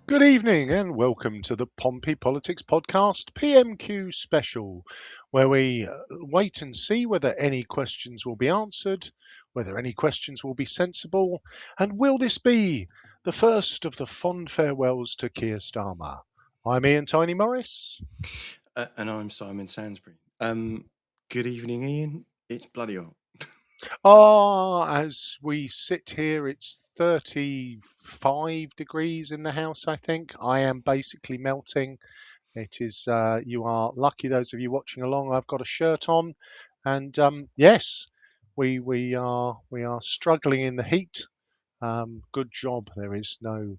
Good evening and welcome to the Pompey Politics Podcast PMQ special, where we wait and see whether any questions will be answered, whether any questions will be sensible, and will this be the first of the fond farewells to Keir Starmer? I'm Ian Tiny Morris. And I'm Simon Sansbury. Good evening, Ian. It's bloody hot. As we sit here, it's 35 degrees in the house, I think. I am basically melting. It is, you are lucky, those of you watching along. I've got a shirt on, and yes, we are struggling in the heat. Good job, there is no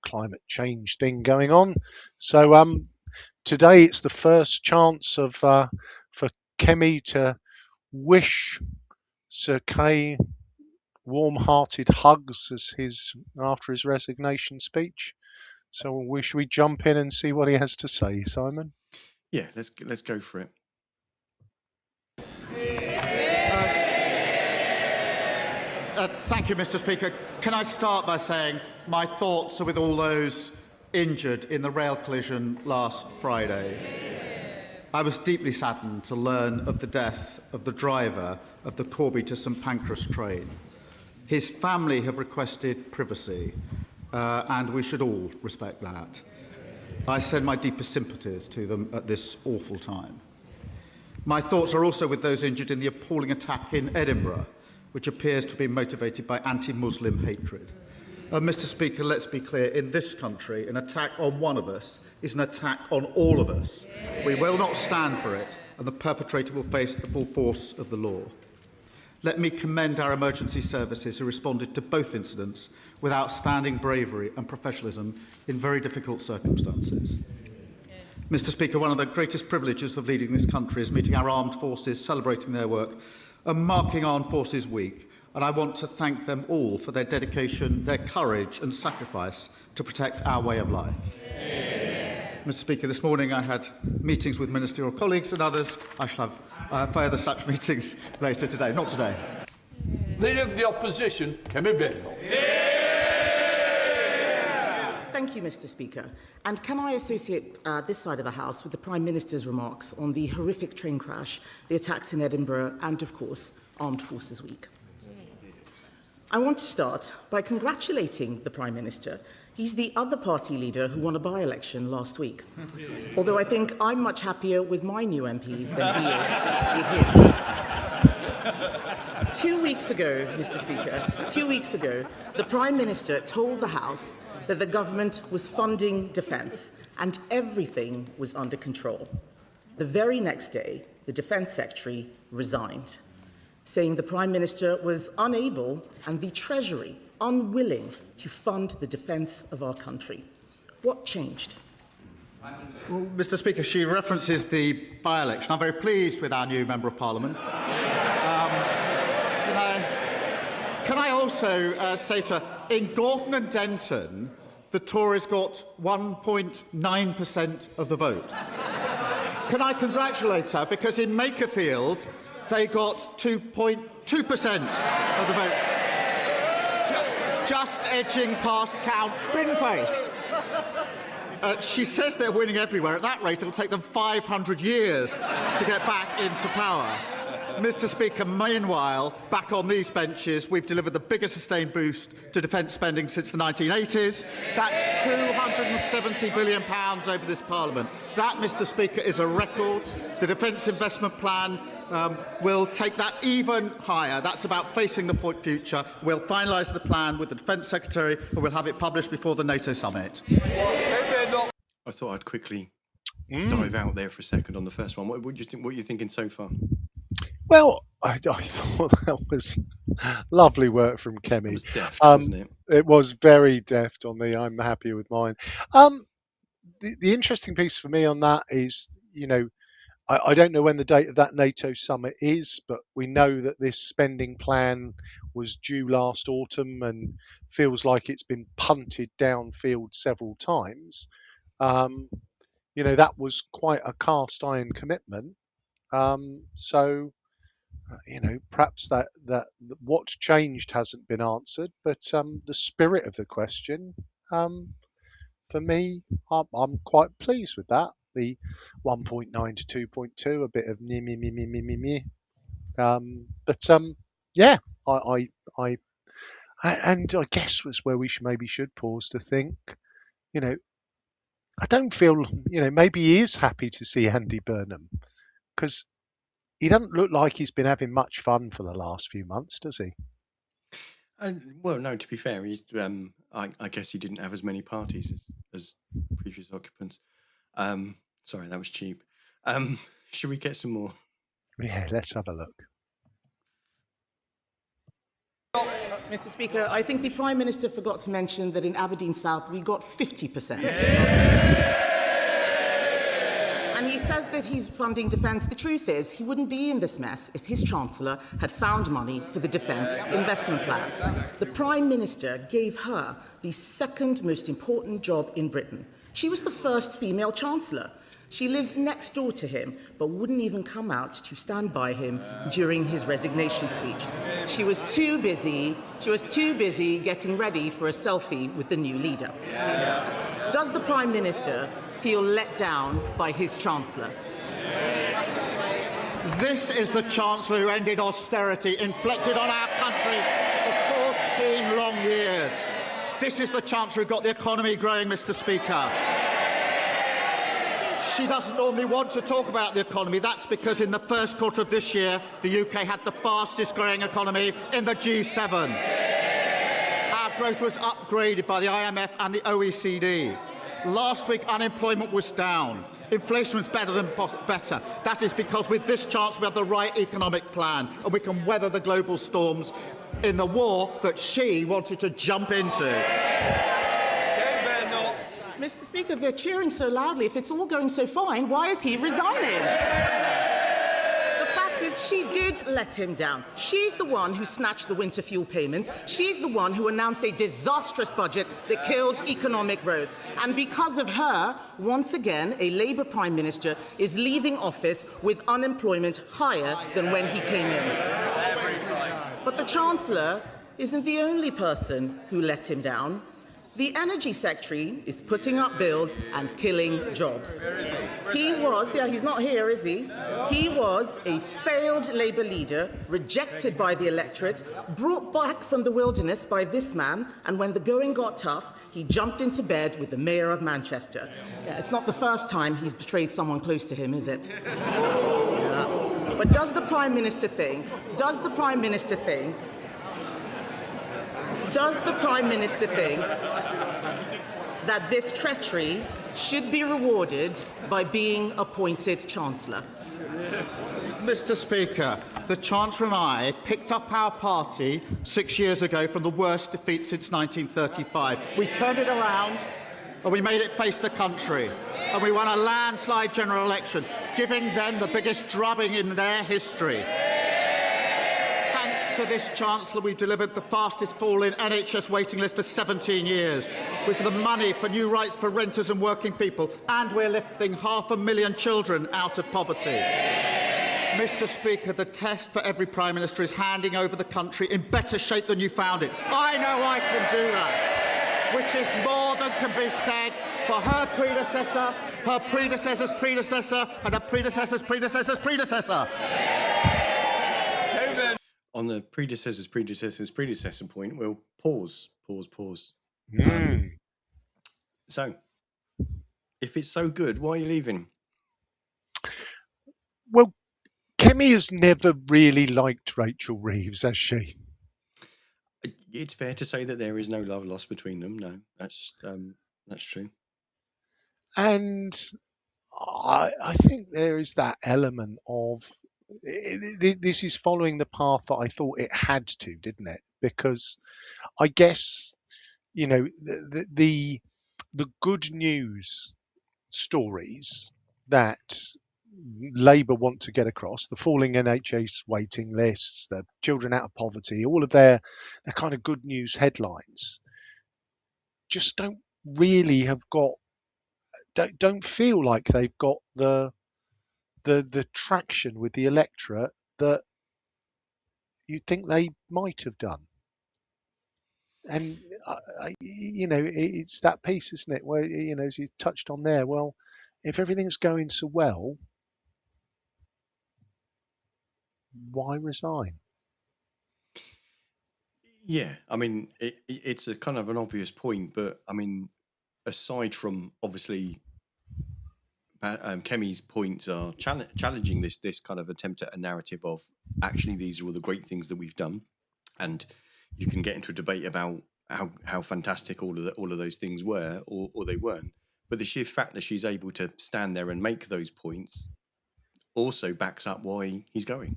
climate change thing going on. So today it's the first chance of for Kemi to wish Sir Keir warm-hearted hugs as after his resignation speech. So should we jump in and see what he has to say, Simon? Yeah, let's go for it. Thank you, Mr. Speaker. Can I start by saying my thoughts are with all those injured in the rail collision last Friday. I was deeply saddened to learn of the death of the driver of the Corby to St Pancras train. His family have requested privacy, and we should all respect that. I send my deepest sympathies to them at this awful time. My thoughts are also with those injured in the appalling attack in Edinburgh, which appears to be motivated by anti-Muslim hatred. Mr. Speaker, let's be clear, in this country, an attack on one of us is an attack on all of us. We will not stand for it, and the perpetrator will face the full force of the law. Let me commend our emergency services who responded to both incidents with outstanding bravery and professionalism in very difficult circumstances. Mr. Speaker, one of the greatest privileges of leading this country is meeting our armed forces, celebrating their work and marking Armed Forces Week. And I want to thank them all for their dedication, their courage and sacrifice to protect our way of life. Mr. Speaker, this morning I had meetings with ministerial colleagues and others. I shall have further such meetings later today. Not today. Leader of the Opposition, Kemi Bell. Thank you, Mr. Speaker. And can I associate this side of the House with the Prime Minister's remarks on the horrific train crash, the attacks in Edinburgh, and, of course, Armed Forces Week? I want to start by congratulating the Prime Minister. He's the other party leader who won a by-election last week. Although I think I'm much happier with my new MP than he is with his. 2 weeks ago, Mr. Speaker, 2 weeks ago, the Prime Minister told the House that the government was funding defence and everything was under control. The very next day, the Defence Secretary resigned, saying the Prime Minister was unable and the Treasury unwilling to fund the defence of our country. What changed? Well, Mr. Speaker, she references the by-election. I'm very pleased with our new Member of Parliament. Can I also say to her, in Gorton and Denton, the Tories got 1.9% of the vote. Can I congratulate her, because in Makerfield, they got 2.2% of the vote. Just edging past Count Binface. She says they're winning everywhere. At that rate, it'll take them 500 years to get back into power. Mr. Speaker, meanwhile, back on these benches, we've delivered the biggest sustained boost to defence spending since the 1980s. That's £270 billion over this Parliament. That, Mr. Speaker, is a record. The Defence Investment Plan will take that even higher. That's about facing the future. We'll finalise the plan with the Defence Secretary and we'll have it published before the NATO summit. I thought I'd quickly dive out there for a second on the first one. What do you think? What are you thinking so far? Well, I thought that was lovely work from Kemi. It was deft, wasn't it? It was very deft on me. I'm happy with mine. The interesting piece for me on that is, I don't know when the date of that NATO summit is, but we know that this spending plan was due last autumn and feels like it's been punted downfield several times. That was quite a cast iron commitment. Perhaps that what's changed hasn't been answered, but the spirit of the question for me, I'm quite pleased with that. The 1.9 to 2.2, a bit of me me me me me me me. But yeah, I, I, and I guess was where we should pause to think. You know, I don't feel, maybe he is happy to see Andy Burnham because he doesn't look like he's been having much fun for the last few months, does he? Well, no. To be fair, he's. I guess he didn't have as many parties as previous occupants. Sorry, that was cheap. Should we get some more? Yeah, let's have a look. Mr. Speaker, I think the Prime Minister forgot to mention that in Aberdeen South we got 50%. And he says that he's funding defence. The truth is, he wouldn't be in this mess if his Chancellor had found money for the Defence Investment Plan. The Prime Minister gave her the second most important job in Britain. She was the first female Chancellor. She lives next door to him, but wouldn't even come out to stand by him during his resignation speech. She was too busy getting ready for a selfie with the new leader. Does the Prime Minister feel let down by his Chancellor? This is the Chancellor who ended austerity inflicted on our country for 14 long years. This is the Chancellor who got the economy growing, Mr. Speaker. She doesn't normally want to talk about the economy. That's because in the first quarter of this year, the UK had the fastest growing economy in the G7. Our growth was upgraded by the IMF and the OECD. Last week, unemployment was down. Inflation was better than better. That is because with this chance, we have the right economic plan and we can weather the global storms in the war that she wanted to jump into. Mr. Speaker, they're cheering so loudly. If it's all going so fine, why is he resigning? The fact is, she did let him down. She's the one who snatched the winter fuel payments. She's the one who announced a disastrous budget that killed economic growth. And because of her, once again, a Labour Prime Minister is leaving office with unemployment higher than when he came in. But the Chancellor isn't the only person who let him down. The Energy Secretary is putting up bills and killing jobs. He's not here, is he? He was a failed Labour leader, rejected by the electorate, brought back from the wilderness by this man, and when the going got tough, he jumped into bed with the Mayor of Manchester. It's not the first time he's betrayed someone close to him, is it? But does the Prime Minister think that this treachery should be rewarded by being appointed Chancellor? Mr. Speaker, the Chancellor and I picked up our party 6 years ago from the worst defeat since 1935. We turned it around and we made it face the country. And we won a landslide general election, giving them the biggest drubbing in their history. To this Chancellor, we've delivered the fastest fall in NHS waiting list for 17 years. With the money for new rights for renters and working people, and we're lifting 500,000 children out of poverty. Mr. Speaker, the test for every Prime Minister is handing over the country in better shape than you found it. I know I can do that, which is more than can be said for her predecessor, her predecessor's predecessor, and her predecessor's predecessor's predecessor. On the predecessor's predecessor point, we'll pause. So, if it's so good, why are you leaving? Well, Kemi has never really liked Rachel Reeves, has she? It's fair to say that there is no love lost between them. No, that's true. And I think there is that element of this is following the path that I thought it had to, didn't it? Because I guess the good news stories that Labour want to get across, the falling NHS waiting lists, the children out of poverty, all of their kind of good news headlines, just don't really don't feel like they've got the traction with the electorate that you'd think they might have done. And it's that piece, isn't it, where, as you touched on there, well, if everything's going so well, why resign? Yeah, I mean, it's a kind of an obvious point, but I mean, aside from obviously Kemi's points are challenging this kind of attempt at a narrative of actually these are all the great things that we've done, and you can get into a debate about how fantastic all of those things were or they weren't. But the sheer fact that she's able to stand there and make those points also backs up why he's going.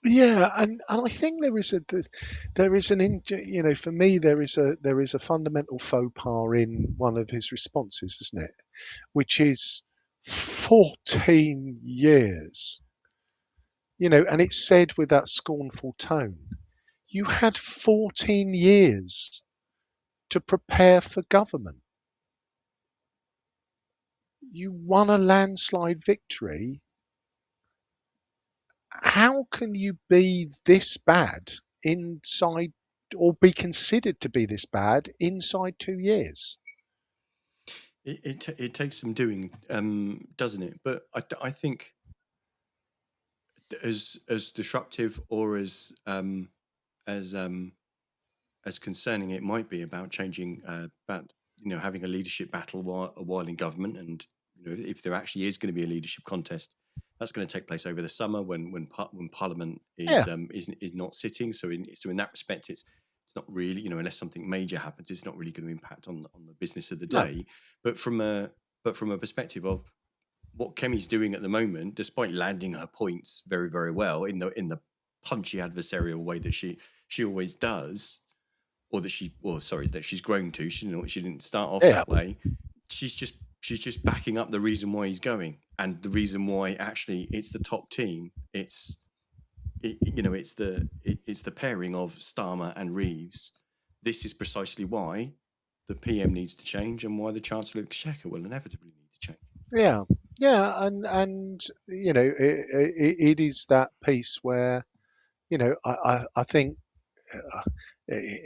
Yeah, and I think for me there is a fundamental faux pas in one of his responses, isn't it? Which is 14 years, and it's said with that scornful tone. You had 14 years to prepare for government. You won a landslide victory. How can you be this bad inside, or be considered to be this bad inside 2 years? It takes some doing, doesn't it? But I think as disruptive or as concerning it might be about changing, about having a leadership battle while in government, and if there actually is going to be a leadership contest, that's going to take place over the summer when Parliament Yeah, is not sitting. So in that respect, it's not really, unless something major happens, it's not really going to impact on the business of the no, day. But from a perspective of what Kemi's doing at the moment, despite landing her points very, very well in the punchy adversarial way that she always does, or that she's grown to. She didn't start off yeah, that way. She's just backing up the reason why he's going, and the reason why actually it's the top team. It's the pairing of Starmer and Reeves. This is precisely why the PM needs to change, and why the Chancellor of the Exchequer will inevitably need to change. yeah, and it is that piece where I think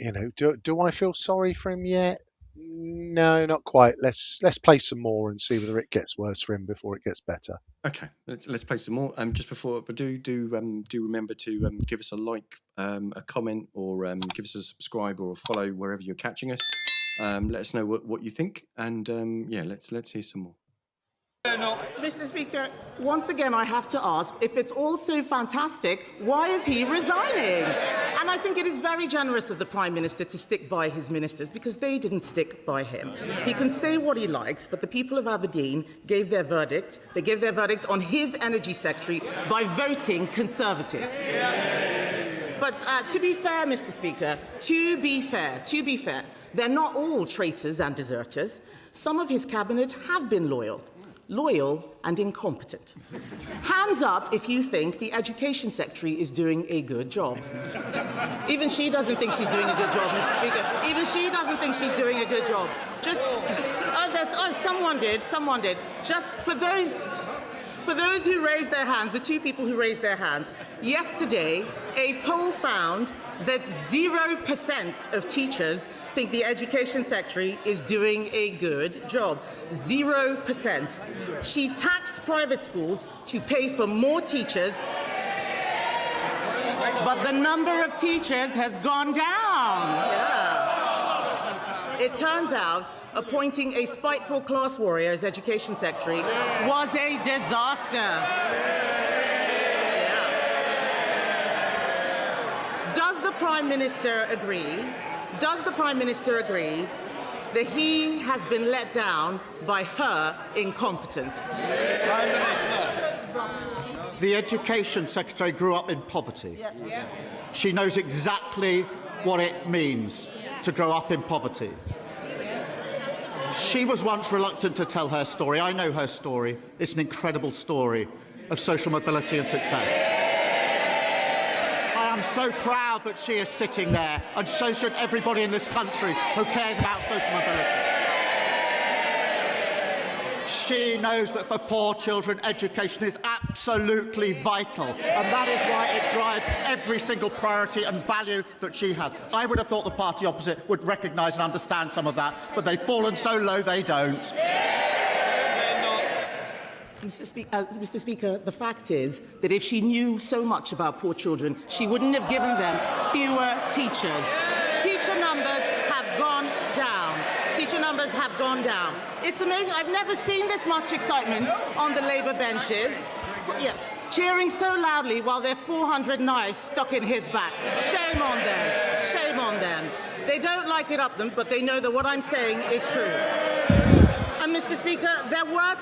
do I feel sorry for him yet? No, not quite. Let's play some more and see whether it gets worse for him before it gets better. Okay, let's play some more. Just before, but do remember to give us a like, a comment, or give us a subscribe or a follow wherever you're catching us. Let us know what you think, and let's hear some more. Mr. Speaker, once again, I have to ask, if it's all so fantastic, why is he resigning? And I think it is very generous of the Prime Minister to stick by his ministers, because they didn't stick by him. He can say what he likes, but the people of Aberdeen gave their verdict. They gave their verdict on his Energy Secretary by voting Conservative. But to be fair, Mr. Speaker, to be fair, they're not all traitors and deserters. Some of his cabinet have been loyal and incompetent. Hands up if you think the Education Secretary is doing a good job. Even she doesn't think she's doing a good job, Mr. Speaker. Even she doesn't think she's doing a good job. Someone did. Just for those who raised their hands, the two people who raised their hands, yesterday a poll found that 0% of teachers think the Education Secretary is doing a good job. 0%. She taxed private schools to pay for more teachers, but the number of teachers has gone down. Yeah. It turns out appointing a spiteful class warrior as Education Secretary was a disaster. Yeah. Does the Prime Minister agree that he has been let down by her incompetence? Prime Minister. The Education Secretary grew up in poverty. She knows exactly what it means to grow up in poverty. She was once reluctant to tell her story. I know her story. It's an incredible story of social mobility and success. I am so proud that she is sitting there, and so should everybody in this country who cares about social mobility. She knows that for poor children, education is absolutely vital, and that is why it drives every single priority and value that she has. I would have thought the party opposite would recognise and understand some of that, but they've fallen so low they don't. Mr. Speaker, the fact is that if she knew so much about poor children, she wouldn't have given them fewer teachers. Teacher numbers have gone down. Teacher numbers have gone down. It's amazing. I've never seen this much excitement on the Labour benches. Yes, cheering so loudly while there are 400 knives stuck in his back. Shame on them. Shame on them. They don't like it up them, but they know that what I'm saying is true. And Mr. Speaker, there were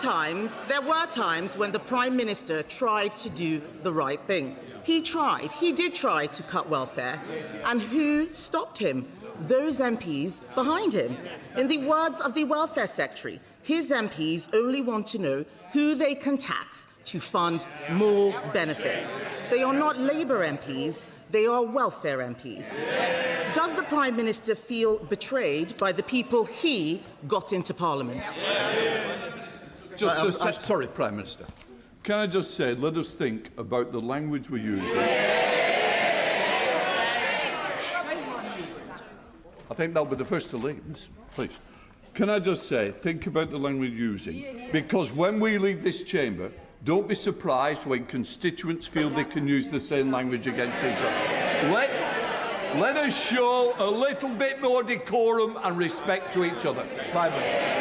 times when the Prime Minister tried to do the right thing. He did try to cut welfare. And who stopped him? Those MPs behind him. In the words of the Welfare Secretary, his MPs only want to know who they can tax to fund more benefits. They are not Labour MPs, they are welfare MPs. Does the Prime Minister feel betrayed by the people he got into Parliament? Sorry, Prime Minister. Can I just say, let us think about the language we're using. I think that'll be the first to leave, please. Can I just say, think about the language we're using, because when we leave this chamber, don't be surprised when constituents feel they can use the same language against each other. Let us show a little bit more decorum and respect to each other. Prime Minister.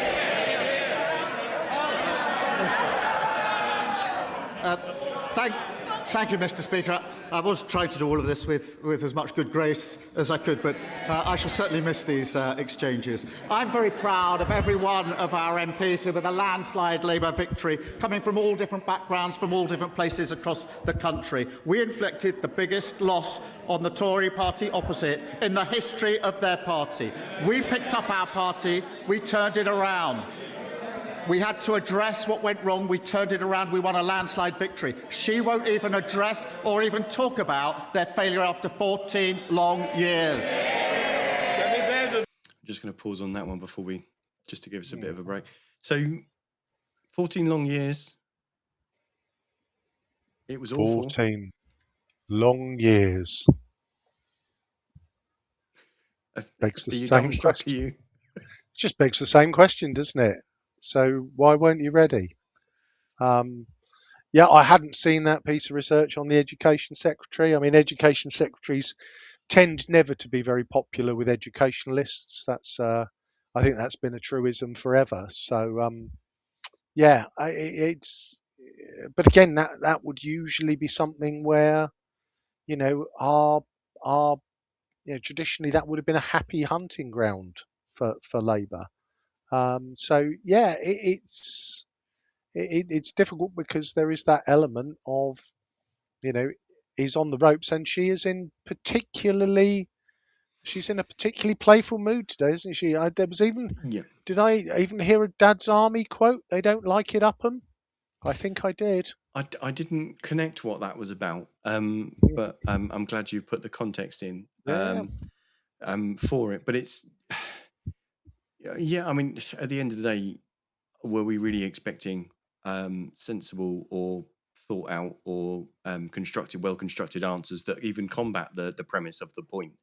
Thank you, Mr. Speaker. I was trying to do all of this with as much good grace as I could, but I shall certainly miss these exchanges. I'm very proud of every one of our MPs who, with a landslide Labour victory, coming from all different backgrounds, from all different places across the country. We inflicted the biggest loss on the Tory party opposite in the history of their party. We picked up our party, we turned it around. We had to address what went wrong. We turned it around. We won a landslide victory. She won't even address or even talk about their failure after 14 long years. I'm just going to pause on that one before just to give us a bit of a break. So, 14 long years. It was awful. 14 long years. Begs the same question. It just begs the same question, doesn't it? So why weren't you ready? Yeah, I hadn't seen that piece of research on the Education Secretary. I mean, Education Secretaries tend never to be very popular with educationalists. That's, I think that's been a truism forever. So, yeah, it's. But again, that would usually be something where, you know, traditionally that would have been a happy hunting ground for Labour. So yeah, it's difficult because there is that element of, he's on the ropes, and she's in a particularly playful mood today, isn't she? There was even, did I even hear a Dad's Army quote? They don't like it up 'em. I think I did. I didn't connect what that was about, but I'm glad you put the context in for it. But it's. Yeah, I mean, at the end of the day, were we really expecting sensible or thought out or well-constructed answers that even combat the premise of the point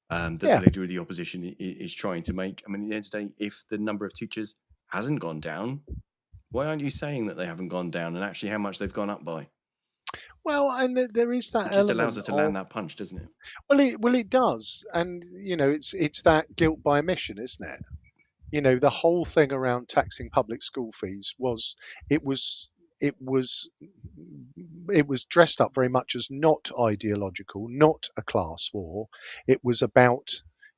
that the leader of the opposition is trying to make? I mean, at the end of the day, if the number of teachers hasn't gone down, why aren't you saying that they haven't gone down and actually how much they've gone up by? Well, and there is that. It just allows her to land that punch, doesn't it? Well, it does, and it's that guilt by omission, isn't it? The whole thing around taxing public school fees was dressed up very much as not ideological, not a class war. It was about,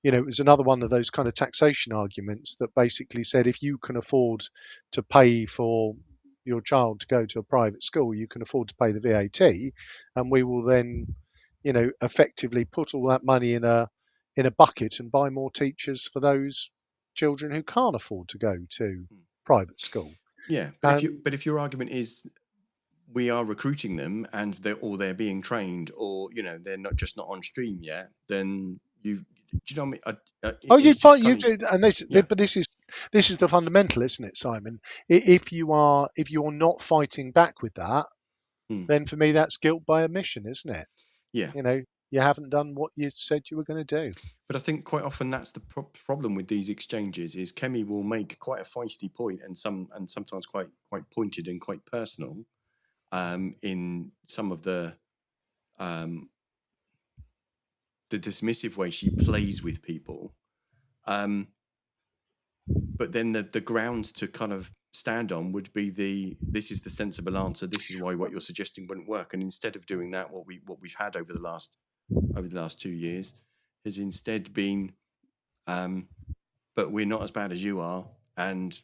it was another one of those kind of taxation arguments that basically said if you can afford to pay for your child to go to a private school, you can afford to pay the VAT, and we will then, effectively put all that money in a bucket and buy more teachers for those children who can't afford to go to private school. Yeah, but if your argument is we are recruiting them and they're being trained, or they're not on stream yet, then do you know what I mean? But this is this is the fundamental, isn't it, Simon? If you're not fighting back with that, then for me that's guilt by omission, isn't it? Yeah. You know, you haven't done what you said you were going to do. But I think quite often that's the problem with these exchanges is Kemi will make quite a feisty point and sometimes quite pointed and quite personal in some of the dismissive way she plays with people. But then the ground to kind of stand on would be this is the sensible answer. This is why what you're suggesting wouldn't work. And instead of doing that, what we've had over the last 2 years has instead been, but we're not as bad as you are, and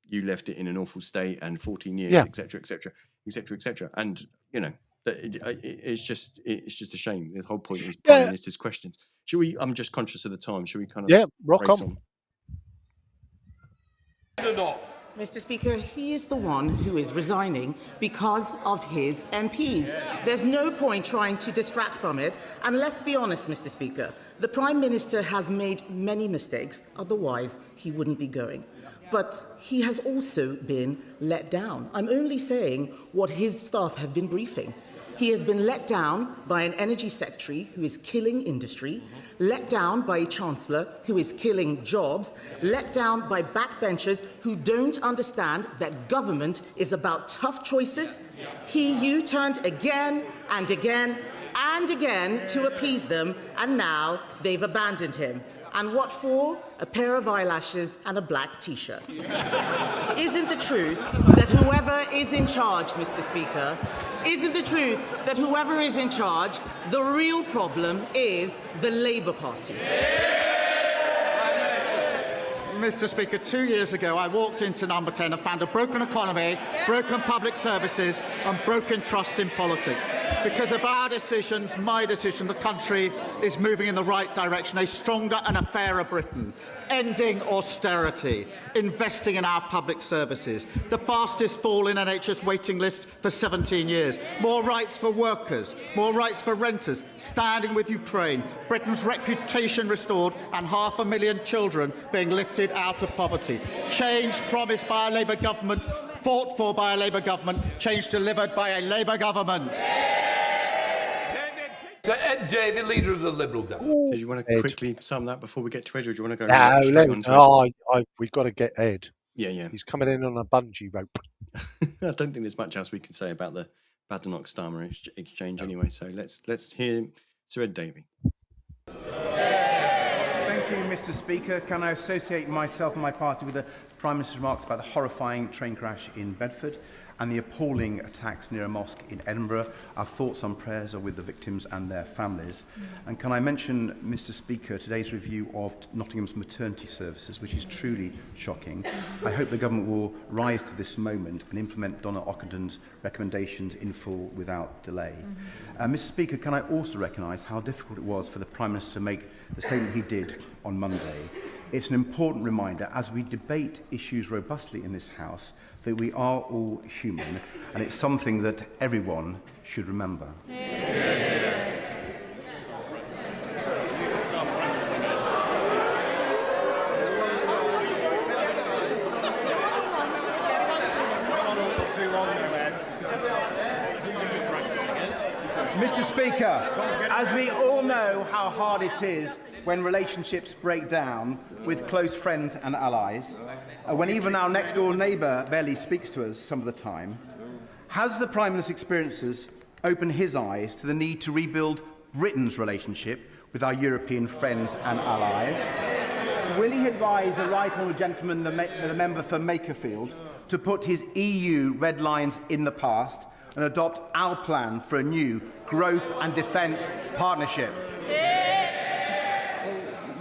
you left it in an awful state, and 14 years, etc., etc., etc., etc. And you know, it's just a shame. The whole point is Prime Minister's questions. Should we? I'm just conscious of the time. Should we kind of rock on? Mr. Speaker, he is the one who is resigning because of his MPs. There's no point trying to distract from it. And let's be honest, Mr. Speaker, the Prime Minister has made many mistakes, otherwise he wouldn't be going. But he has also been let down. I'm only saying what his staff have been briefing. He has been let down by an energy secretary who is killing industry, let down by a chancellor who is killing jobs, let down by backbenchers who don't understand that government is about tough choices. He U-turned again and again and again to appease them, and now they've abandoned him. And what for? A pair of eyelashes and a black T-shirt. Isn't the truth that whoever is in charge, Mr. Speaker, isn't the truth that whoever is in charge, the real problem is the Labour Party? Mr. Speaker, 2 years ago, I walked into Number 10 and found a broken economy, broken public services and broken trust in politics. Because of our decisions, my decision, the country is moving in the right direction, a stronger and a fairer Britain, ending austerity, investing in our public services, the fastest fall in NHS waiting lists for 17 years, more rights for workers, more rights for renters, standing with Ukraine, Britain's reputation restored and 500,000 children being lifted out of poverty. Change promised by a Labour government, fought for by a Labour government, change delivered by a Labour government. Sir Ed Davey, leader of the Liberal Democrats. Did you want to quickly sum that before we get to Ed, or do you want to go straight on to Ed? We've got to get Ed. Yeah. He's coming in on a bungee rope. I don't think there's much else we can say about the Badenoch-Starmer exchange anyway. So let's hear Sir Ed Davey. Thank you, Mr. Speaker. Can I associate myself and my party with the Prime Minister's remarks about the horrifying train crash in Bedford and the appalling attacks near a mosque in Edinburgh? Our thoughts and prayers are with the victims and their families. And can I mention, Mr. Speaker, today's review of Nottingham's maternity services, which is truly shocking. I hope the government will rise to this moment and implement Donna Ockenden recommendations in full without delay. Mr. Speaker, can I also recognise how difficult it was for the Prime Minister to make the statement he did on Monday? It's an important reminder as we debate issues robustly in this House that we are all human, and it's something that everyone should remember. Mr. Speaker, as we all know how hard it is when relationships break down with close friends and allies, when even our next-door neighbour barely speaks to us some of the time, has the Prime Minister's experiences opened his eyes to the need to rebuild Britain's relationship with our European friends and allies? Will he advise the right honourable gentleman, the member for Makerfield, to put his EU red lines in the past and adopt our plan for a new growth and defence partnership?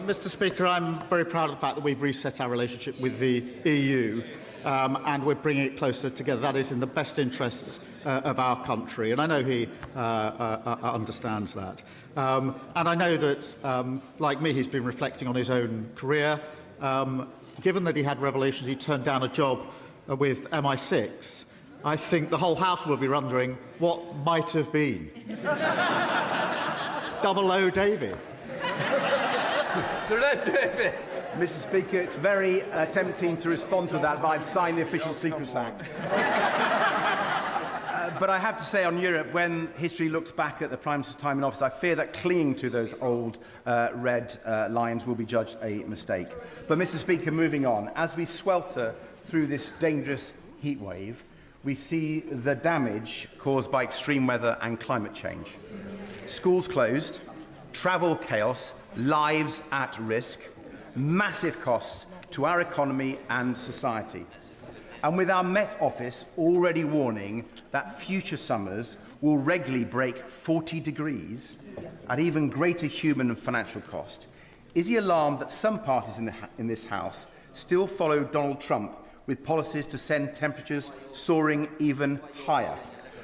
Mr. Speaker, I'm very proud of the fact that we've reset our relationship with the EU and we're bringing it closer together. That is in the best interests of our country, and I know he understands that. And I know that, like me, he's been reflecting on his own career. Given that he had revelations, he turned down a job with MI6. I think the whole House will be wondering what might have been. 00 Davey. Sir Ed Davey. Mr. Speaker, it's very tempting to respond to that, but I've signed the Official Secrets Act. But I have to say on Europe, when history looks back at the Prime Minister's time in office, I fear that clinging to those old red lines will be judged a mistake. But, Mr. Speaker, moving on, as we swelter through this dangerous heat wave, we see the damage caused by extreme weather and climate change. Schools closed, travel chaos, lives at risk, massive costs to our economy and society. And with our Met Office already warning that future summers will regularly break 40 degrees at even greater human and financial cost, is he alarmed that some parties in this House still follow Donald Trump with policies to send temperatures soaring even higher?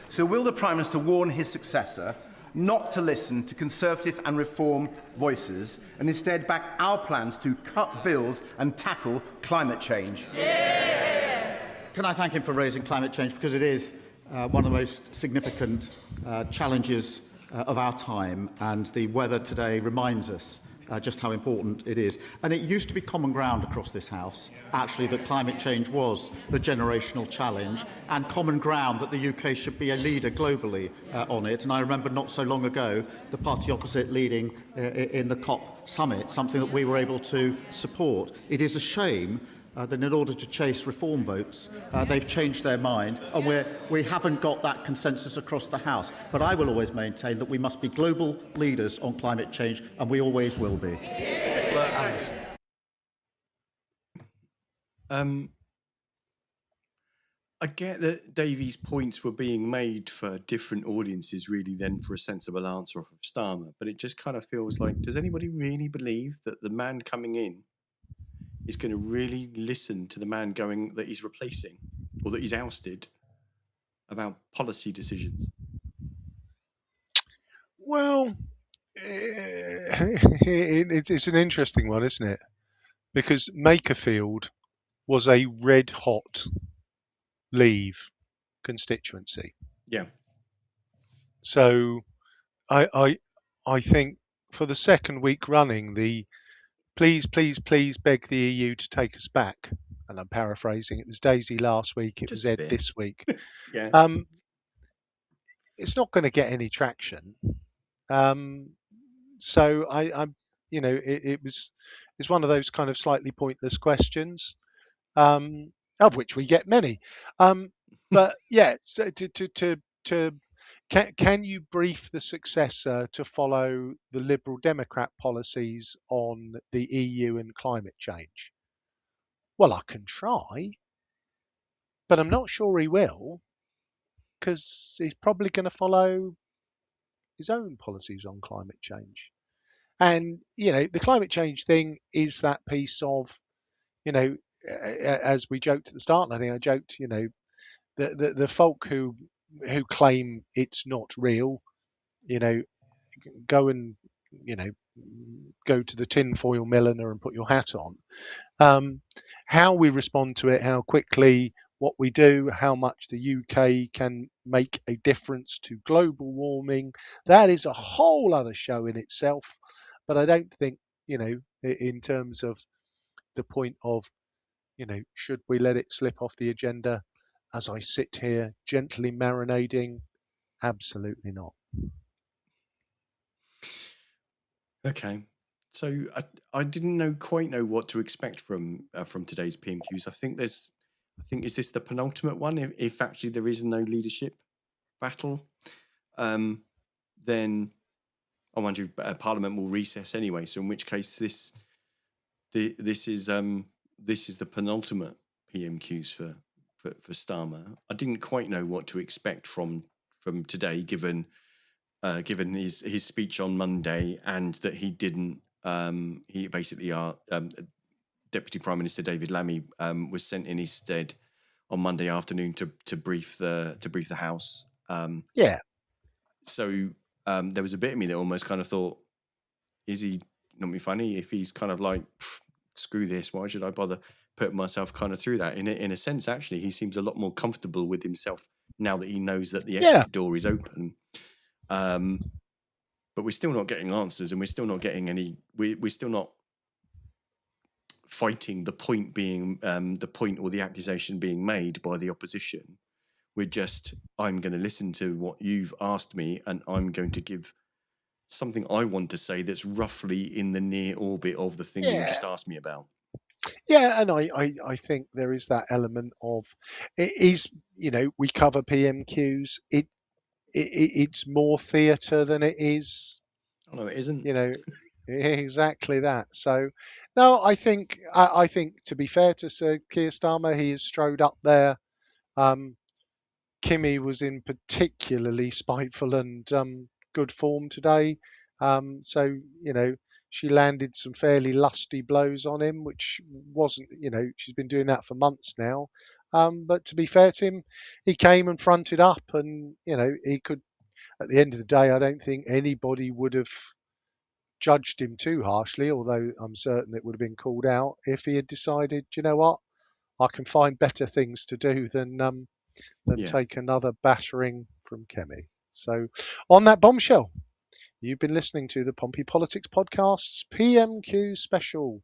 So will the Prime Minister warn his successor not to listen to Conservative and Reform voices and instead back our plans to cut bills and tackle climate change? Can I thank him for raising climate change, because it is one of the most significant challenges of our time, and the weather today reminds us just how important it is. And it used to be common ground across this House, actually, that climate change was the generational challenge, and common ground that the UK should be a leader globally on it. And I remember not so long ago the party opposite leading in the COP summit, something that we were able to support. It is a shame that in order to chase reform votes, they've changed their mind, and we haven't got that consensus across the House. But I will always maintain that we must be global leaders on climate change, and we always will be. I get that Davies' points were being made for different audiences, really, than for a sensible answer off of Starmer. But it just kind of feels like, does anybody really believe that the man coming in is going to really listen to the man going that he's replacing or that he's ousted about policy decisions? Well, it's an interesting one, isn't it? Because Makerfield was a red hot Leave constituency. Yeah. So I think for the second week running, the please beg the EU to take us back. And I'm paraphrasing. It was Daisy last week. It was Ed this week. Yeah. It's not going to get any traction. So I'm, it's one of those kind of slightly pointless questions, of which we get many. But yeah, so can you brief the successor to follow the Liberal Democrat policies on the EU and climate change? Well, I can try, but I'm not sure he will, because he's probably going to follow his own policies on climate change. And, the climate change thing is that piece of, as we joked at the start, and I think I joked, the folk who claim it's not real, go and, go to the tinfoil milliner and put your hat on. How we respond to it, how quickly, what we do, how much the UK can make a difference to global warming, that is a whole other show in itself. But I don't think, in terms of the point of, should we let it slip off the agenda as I sit here gently marinading? Absolutely not. Okay. So I didn't quite know what to expect from today's PMQs. I think is this the penultimate one? If actually there is no leadership battle, then I wonder if Parliament will recess anyway. So in which case this is the penultimate PMQs for Starmer. I didn't quite know what to expect from today, given his speech on Monday, and that he didn't. He basically, Deputy Prime Minister David Lammy was sent in his stead on Monday afternoon to brief the House. Yeah. So there was a bit of me that almost kind of thought, is he not be funny if he's kind of like, screw this? Why should I bother putting myself kind of through that? In a sense, actually, he seems a lot more comfortable with himself now that he knows that the exit door is open. But we're still not getting answers, and we're still not getting any. We're still not fighting the point being the point or the accusation being made by the opposition. We're just, I'm going to listen to what you've asked me, and I'm going to give something I want to say that's roughly in the near orbit of the thing that you just asked me about. Yeah, and I think there is that element of it is, we cover PMQs. It's more theatre than it is, Oh, no, it isn't. exactly that. So, no, I think to be fair to Sir Keir Starmer, he has strode up there. Kimmy was in particularly spiteful and good form today. So, she landed some fairly lusty blows on him, which wasn't, she's been doing that for months now. But to be fair to him, he came and fronted up, and, he could, at the end of the day, I don't think anybody would have judged him too harshly, although I'm certain it would have been called out if he had decided, you know what, I can find better things to do than Yeah. take another battering from Kemi. So, on that bombshell, you've been listening to the Pompey Politics Podcast's PMQ special.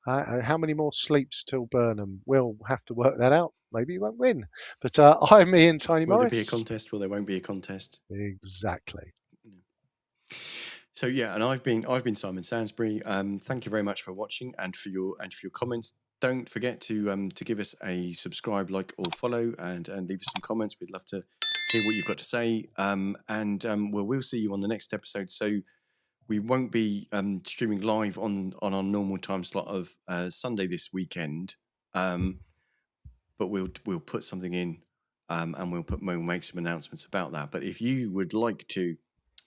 How many more sleeps till Burnham? We'll have to work that out. Maybe you won't win. But I'm Ian Tiny Will Morris. there be a contest? Well, there won't be a contest. Exactly. So yeah, and I've been Simon Sansbury. Thank you very much for watching and for your comments. Don't forget to give us a subscribe, like, or follow, and leave us some comments. We'd love to hear what you've got to say. We'll see you on the next episode. So we won't be streaming live on our normal time slot of Sunday this weekend, but we'll put something in, and we'll make some announcements about that. But if you would like to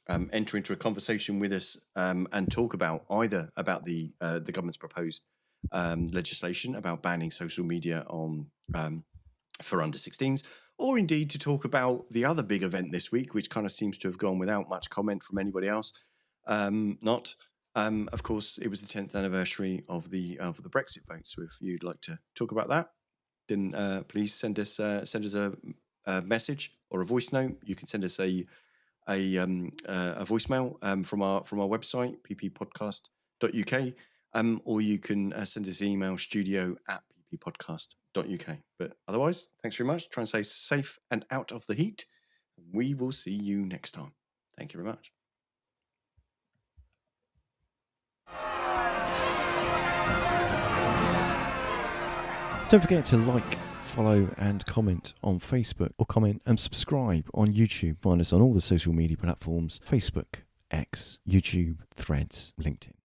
enter into a conversation with us and talk about either about the government's proposed legislation about banning social media on for under 16s, or indeed to talk about the other big event this week, which kind of seems to have gone without much comment from anybody else. Of course, it was the 10th anniversary of the Brexit vote. So if you'd like to talk about that, then please send us a message or a voice note. You can send us a voicemail from our website, pppodcast.uk, or you can send us an email, studio@pppodcast.uk. But otherwise, thanks very much. Try and stay safe and out of the heat. We will see you next time. Thank you very much. Don't forget to like, follow and comment on Facebook, or comment and subscribe on YouTube. Find us on all the social media platforms: Facebook, X, YouTube, Threads, LinkedIn.